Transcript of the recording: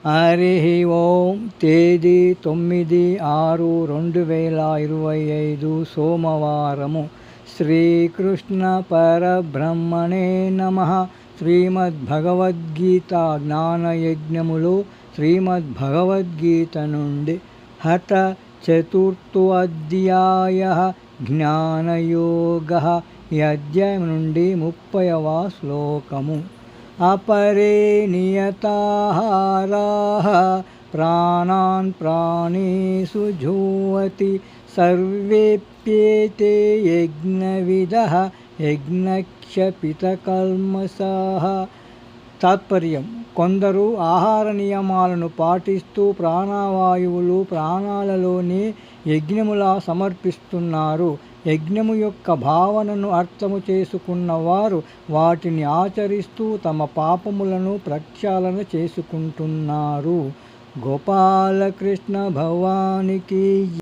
హరి ఓం. తేదీ 9/6/2025 సోమవారము. శ్రీకృష్ణ పరబ్రహ్మణే నమః. శ్రీమద్భగవద్గీత జ్ఞానయజ్ఞములో శ్రీమద్భగవద్గీత నుండి హత చతుర్థో అధ్యాయః జ్ఞానయోగః. ఈ అధ్యాయం నుండి 30వ శ్లోకము. అపరే నియతాహారాః ప్రాణాన్ ప్రాణేషు జుహ్వతి సర్వేప్యేతే యజ్ఞవిదః యజ్ఞక్షపితకల్మషాః. తాత్పర్యం: కొందరు ఆహార నియమాలను పాటిస్తూ ప్రాణవాయువులు ప్రాణాలలోనే యజ్ఞములా సమర్పిస్తున్నారు. యజ్ఞము యొక్క భావనను అర్థము చేసుకున్న వారు వాటిని ఆచరిస్తూ తమ పాపములను ప్రక్షాళన చేసుకుంటున్నారు. గోపాలకృష్ణ భగవానికి